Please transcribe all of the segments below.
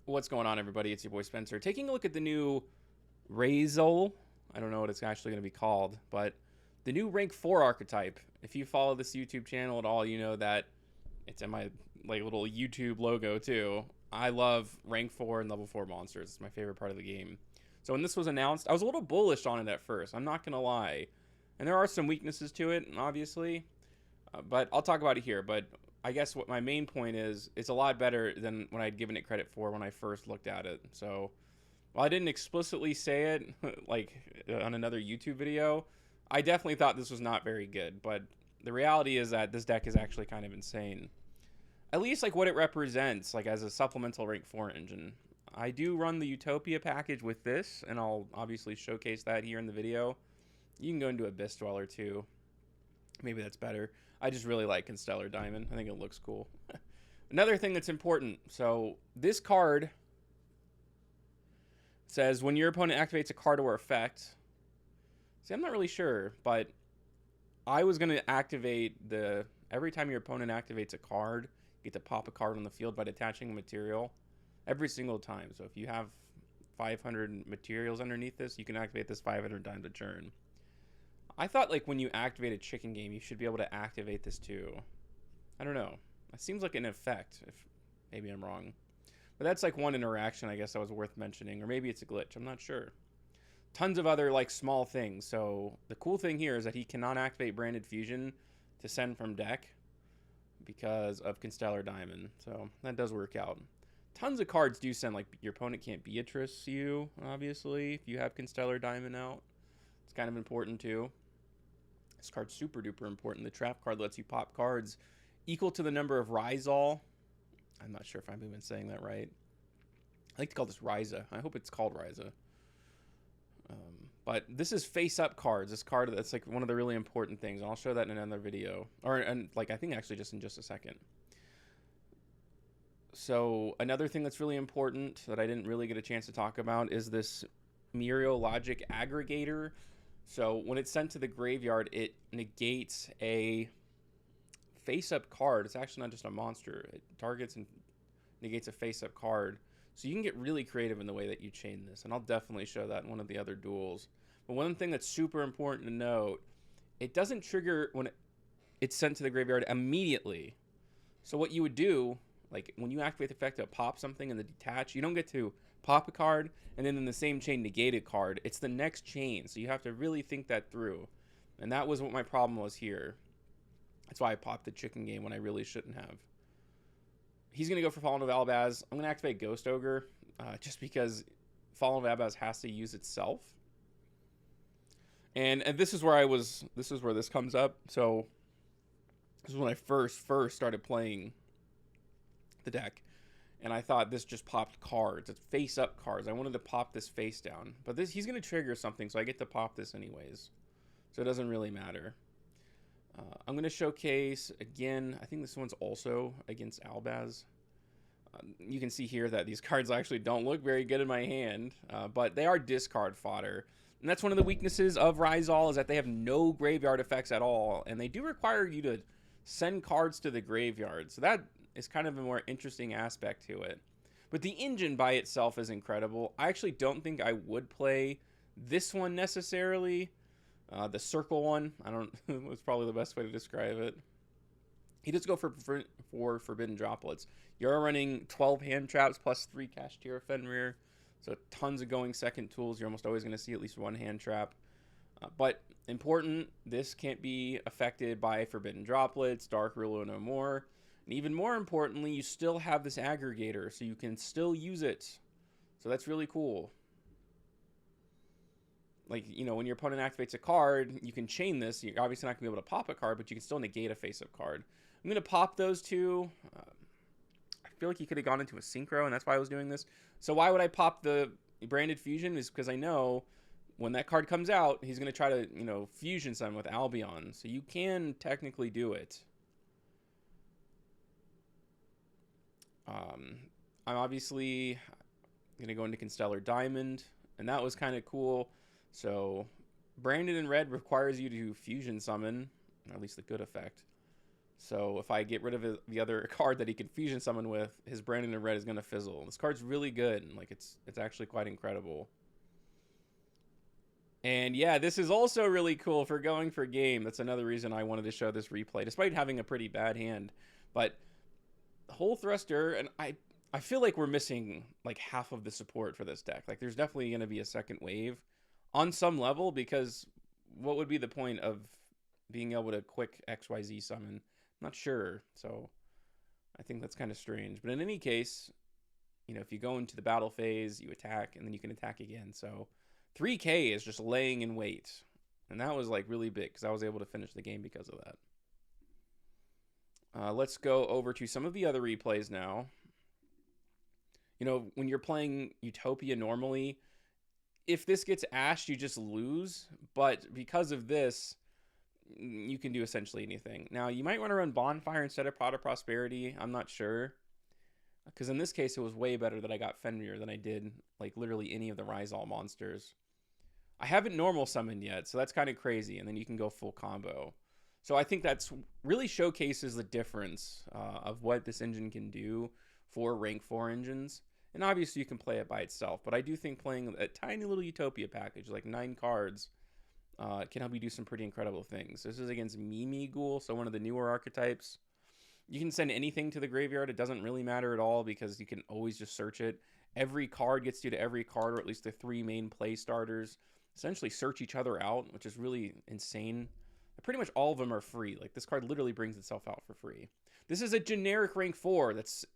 What's going on, everybody? It's your boy Spencer. Taking a look at the new Raizeol. I don't know what it's actually going to be called, but the new rank 4 archetype. If you follow this YouTube channel at all, you know that it's in my little YouTube logo too. I love rank 4 and level 4 monsters. It's my favorite part of the game. So when this was announced, I was a little bullish on it at first. I'm not going to lie. And there are some weaknesses to it, obviously. But I'll talk about it here. But I guess what my main point is, it's a lot better than when I'd given it credit for when I first looked at it. So while I didn't explicitly say it like on another YouTube video, I definitely thought this was not very good. But the reality is that this deck is actually kind of insane. At least like what it represents, like as a supplemental rank 4 engine. I do run the Utopia package with this, and I'll obviously showcase that here in the video. You can go into Abyss Dweller too. Maybe that's better. I just really like Constellar Diamond. I think it looks cool. Another thing that's important. So this card says when your opponent activates a card or effect. See, I'm not really sure, but I was going to activate the... Every time your opponent activates a card, you get to pop a card on the field by detaching a material. Every single time. So if you have 500 materials underneath this, you can activate this 500 times a turn. I thought like when you activate a chicken game, you should be able to activate this too. I don't know. It seems like an effect. If maybe I'm wrong. But that's like one interaction I guess that was worth mentioning. Or maybe it's a glitch. I'm not sure. Tons of other like small things. So the cool thing here is that he cannot activate Branded Fusion to send from deck because of Constellar Diamond. So that does work out. Tons of cards do send, like your opponent can't Beatrice you, obviously, if you have Constellar Diamond out. It's kind of important too. This card's super duper important. The trap card lets you pop cards equal to the number of Raizeol. I'm not sure if I'm even saying that right. I like to call this Raiza. I hope it's called Raiza. But this is face-up cards. This card, that's like one of the really important things. And I'll show that in another video. And like I think actually just in just a second. So another thing that's really important that I didn't really get a chance to talk about is this myriad logic aggregator. So when it's sent to the graveyard, it negates a face-up card. It's actually not just a monster. It targets and negates a face-up card. So you can get really creative in the way that you chain this. And I'll definitely show that in one of the other duels. But one thing that's super important to note, it doesn't trigger when it's sent to the graveyard immediately. So what you would do... Like, when you activate the effect to pop something in the detach, you don't get to pop a card and then in the same chain negate a card. It's the next chain, so you have to really think that through. And that was what my problem was here. That's why I popped the chicken game when I really shouldn't have. He's going to go for Fallen of Albaz. I'm going to activate Ghost Ogre just because Fallen of Albaz has to use itself. And this is where I was... This is where this comes up. So, this is when I first started playing the deck, and I thought this just popped cards. It's face up cards. I wanted to pop this face down, but this he's going to trigger something, so I get to pop this anyways, so it doesn't really matter. I'm going to showcase again. I think this one's also against Albaz. You can see here that these cards actually don't look very good in my hand, but they are discard fodder, and that's one of the weaknesses of Raizeol is that they have no graveyard effects at all, and they do require you to send cards to the graveyard, so that is kind of a more interesting aspect to it. But the engine by itself is incredible. I actually don't think I would play this one necessarily. The circle one, I don't was probably the best way to describe it. He does go for Forbidden Droplets. You're running 12 hand traps plus 3 Kashtira Fenrir. So tons of going second tools. You're almost always going to see at least one hand trap. But important, this can't be affected by Forbidden Droplets, Dark Rule No More. And even more importantly, you still have this aggregator, so you can still use it. So that's really cool. Like, you know, when your opponent activates a card, you can chain this. You're obviously not going to be able to pop a card, but you can still negate a face-up card. I'm going to pop those two. I feel like he could have gone into a Synchro, and that's why I was doing this. So why would I pop the Branded Fusion? Is because I know when that card comes out, he's going to try to, you know, fusion some with Albion. So you can technically do it. I'm obviously going to go into Constellar Diamond, and that was kind of cool. So, Branded in red requires you to fusion summon, or at least the good effect. So if I get rid of the other card that he can fusion summon with, his Brandon in red is going to fizzle. This card's really good. Like, it's actually quite incredible. And yeah, this is also really cool for going for game. That's another reason I wanted to show this replay, despite having a pretty bad hand. But Hole Thruster, and I feel like we're missing like half of the support for this deck. Like, there's definitely going to be a second wave on some level, because what would be the point of being able to quick XYZ summon? I'm not sure. So I think that's kind of strange. But in any case, you know, if you go into the battle phase, you attack, and then you can attack again. So 3K is just laying in wait. And that was like really big, because I was able to finish the game because of that. Let's go over to some of the other replays now. You know, when you're playing Utopia normally, if this gets ashed, you just lose. But because of this, you can do essentially anything. Now, you might want to run Bonfire instead of Pot of Prosperity. I'm not sure. Because in this case, it was way better that I got Fenrir than I did, like, literally any of the Raizeol monsters. I haven't normal summoned yet, so that's kind of crazy. And then you can go full combo. So I think that's really showcases the difference of what this engine can do for rank 4 engines. And obviously you can play it by itself, but I do think playing a tiny little Utopia package, like 9 cards, can help you do some pretty incredible things. This is against Mimighoul, so one of the newer archetypes. You can send anything to the graveyard. It doesn't really matter at all, because you can always just search it. Every card gets you to every card, or at least the 3 main play starters. Essentially search each other out, which is really insane. Pretty much all of them are free. Like, this card literally brings itself out for free. This is a generic rank 4 that's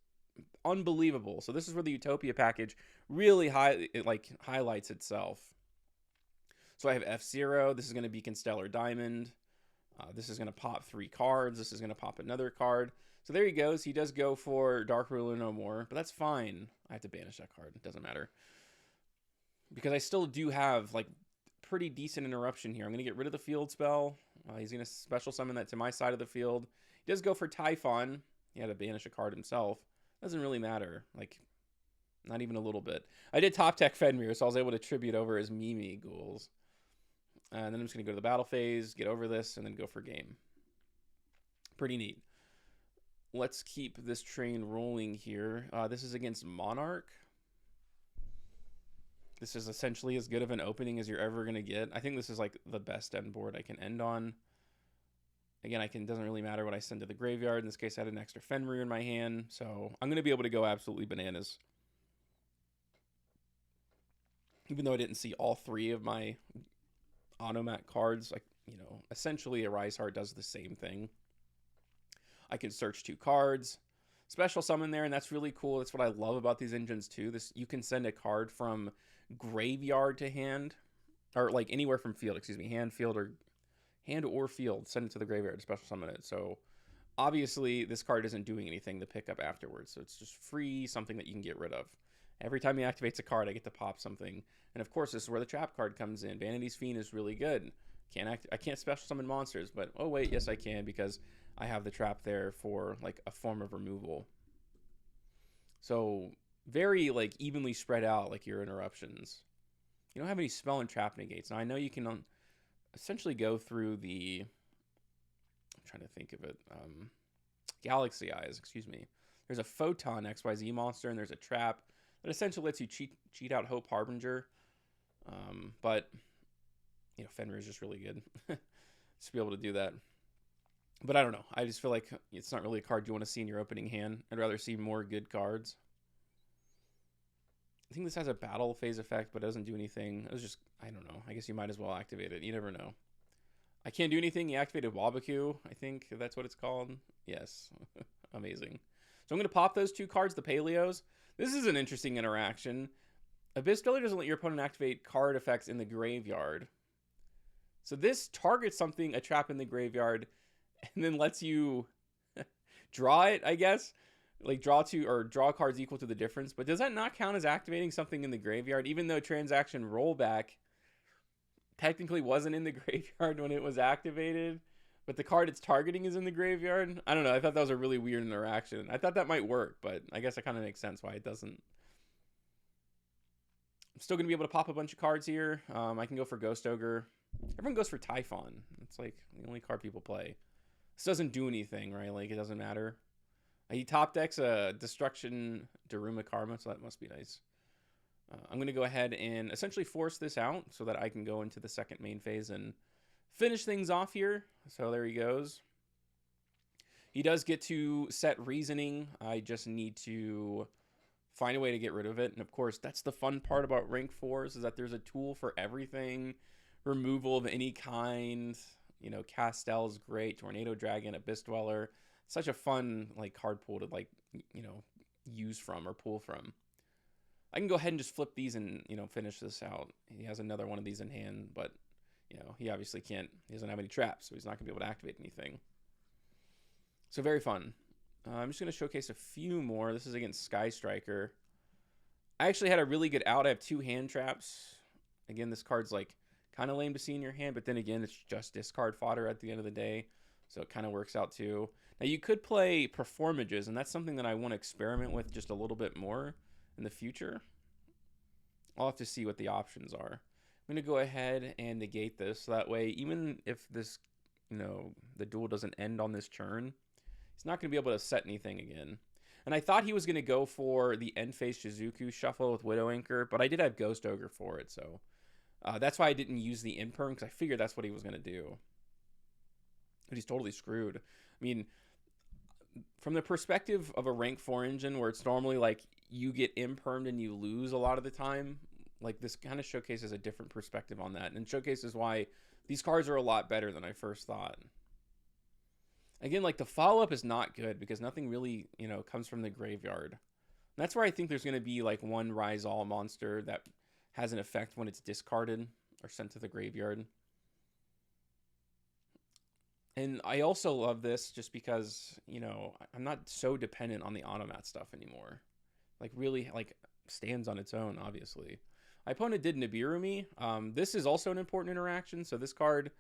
unbelievable. So this is where the Utopia package really highlights itself. So I have F-Zero. This is going to be Constellar Diamond. This is going to pop 3 cards. This is going to pop another card. So there he goes. He does go for Dark Ruler no more, but that's fine. I have to banish that card. It doesn't matter, because I still do have like pretty decent interruption here. I'm going to get rid of the field spell. He's going to special summon that to my side of the field. He does go for Typhon. He had to banish a card himself. Doesn't really matter. Like, not even a little bit. I did top tech Fenrir, so I was able to tribute over his Mimighouls. And then I'm just going to go to the battle phase, get over this, and then go for game. Pretty neat. Let's keep this train rolling here. This is against Monarch. This is essentially as good of an opening as you're ever going to get. I think this is like the best end board I can end on. Again, doesn't really matter what I send to the graveyard. In this case, I had an extra Fenrir in my hand, so I'm going to be able to go absolutely bananas. Even though I didn't see all 3 of my Automat cards, like, you know, essentially a Rise Heart does the same thing. I can search 2 cards, special summon there, and that's really cool. That's what I love about these engines too. You can send a card from graveyard to hand, or like anywhere from field, excuse me, hand or field, send it to the graveyard, special summon it. So obviously this card isn't doing anything to pick up afterwards, so it's just free, something that you can get rid of. Every time he activates a card, I get to pop something. And of course, this is where the trap card comes in. Vanity's Fiend is really good. I can't special summon monsters, but oh wait, yes I can, because I have the trap there for like a form of removal. So very like evenly spread out, like your interruptions. You don't have any spell and trap negates. Now I know you can essentially go through the, I'm trying to think of it, Galaxy Eyes, excuse me. There's a Photon XYZ monster, and there's a trap that essentially lets you cheat out Hope Harbinger. But, you know, Fenrir is just really good to be able to do that. But I don't know. I just feel like it's not really a card you want to see in your opening hand. I'd rather see more good cards. I think this has a battle phase effect, but it doesn't do anything. It was just, I don't know. I guess you might as well activate it. You never know. I can't do anything. You activated Wabaku, I think that's what it's called. Yes. Amazing. So I'm going to pop those 2 cards, the Paleos. This is an interesting interaction. Abyss Driller doesn't let your opponent activate card effects in the graveyard. So this targets something, a trap in the graveyard, and then lets you draw it, I guess. Like draw cards equal to the difference. But does that not count as activating something in the graveyard? Even though transaction rollback technically wasn't in the graveyard when it was activated, but the card it's targeting is in the graveyard. I don't know. I thought that was a really weird interaction. I thought that might work, but I guess it kind of makes sense why it doesn't. I'm still going to be able to pop a bunch of cards here. I can go for Ghost Ogre. Everyone goes for Typhon. It's like the only card people play. This doesn't do anything, right? Like, it doesn't matter. He top decks a Destruction Daruma Karma, so that must be nice. I'm going to go ahead and essentially force this out so that I can go into the second main phase and finish things off here. So there he goes. He does get to set reasoning. I just need to find a way to get rid of it. And of course, that's the fun part about rank 4s, is that there's a tool for everything. Removal of any kind. You know, Castel's great. Tornado Dragon, Abyss Dweller. Such a fun like card pool to like, you know, use from or pull from. I can go ahead and just flip these and, you know, finish this out. He has another one of these in hand, but, you know, he obviously can't. He doesn't have any traps, so he's not going to be able to activate anything. So very fun. I'm just going to showcase a few more. This is against Sky Striker. I actually had a really good out. I have 2 hand traps. Again, this card's like kind of lame to see in your hand, but then again, it's just discard fodder at the end of the day. So it kind of works out too. Now you could play Performages, and that's something that I want to experiment with just a little bit more in the future. I'll have to see what the options are. I'm going to go ahead and negate this. So that way, even if this, you know, the duel doesn't end on this turn, he's not going to be able to set anything again. And I thought he was going to go for the end phase Shizuku shuffle with Widow Anchor, but I did have Ghost Ogre for it. So that's why I didn't use the imperm, because I figured that's what he was going to do. But he's totally screwed. I mean, from the perspective of a rank 4 engine where it's normally like you get impermed and you lose a lot of the time, like this kind of showcases a different perspective on that, and showcases why these cards are a lot better than I first thought. Again, like the follow-up is not good because nothing really, you know, comes from the graveyard. And that's where I think there's going to be like one Raizeol monster that has an effect when it's discarded or sent to the graveyard. And I also love this just because, you know, I'm not so dependent on the automat stuff anymore. Like, really, like, stands on its own, obviously. My opponent did Nibiru me. This is also an important interaction. So this card,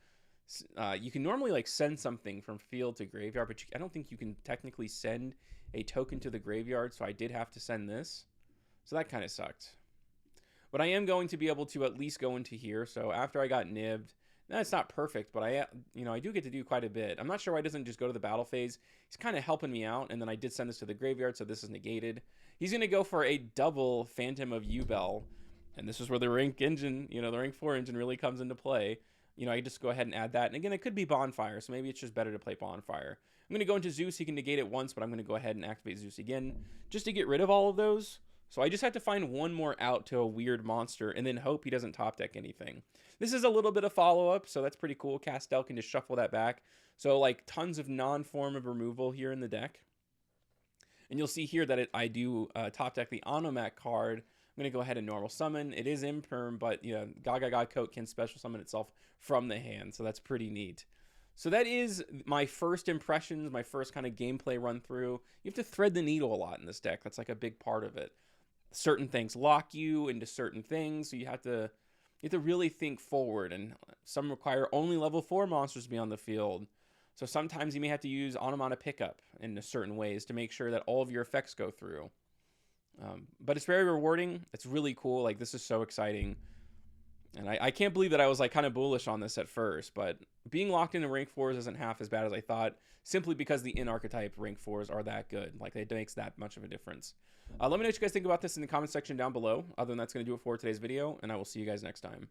you can normally, like, send something from field to graveyard, but I don't think you can technically send a token to the graveyard, so I did have to send this. So that kind of sucked. But I am going to be able to at least go into here. So after I got nibbed, now, it's not perfect, but I do get to do quite a bit. I'm not sure why he doesn't just go to the battle phase. He's kind of helping me out, and then I did send this to the graveyard, so this is negated. He's going to go for a double Phantom of Yubel, and this is where the rank engine, you know, the rank 4 engine really comes into play. You know, I just go ahead and add that, and again, it could be Bonfire, so maybe it's just better to play Bonfire. I'm going to go into Zeus. He can negate it once, but I'm going to go ahead and activate Zeus again, just to get rid of all of those. So I just have to find one more out to a weird monster and then hope he doesn't top deck anything. This is a little bit of follow-up, so that's pretty cool. Castel can just shuffle that back. So like tons of non-form of removal here in the deck. And you'll see here that I do top deck the Onomat card. I'm going to go ahead and normal summon. It is imperm, but you know, Gaga Coat can special summon itself from the hand, so that's pretty neat. So that is my first impressions, my first kind of gameplay run through. You have to thread the needle a lot in this deck. That's like a big part of it. Certain things lock you into certain things, so you have to really think forward, and some require only level 4 monsters to be on the field. So sometimes you may have to use Onomata Pickup in certain ways to make sure that all of your effects go through. But it's very rewarding. It's really cool. Like, this is so exciting. And I can't believe that I was like kind of bullish on this at first, but being locked into rank 4s isn't half as bad as I thought, simply because the in-archetype rank 4s are that good. Like, it makes that much of a difference. Let me know what you guys think about this in the comment section down below. Other than that, that's going to do it for today's video, and I will see you guys next time.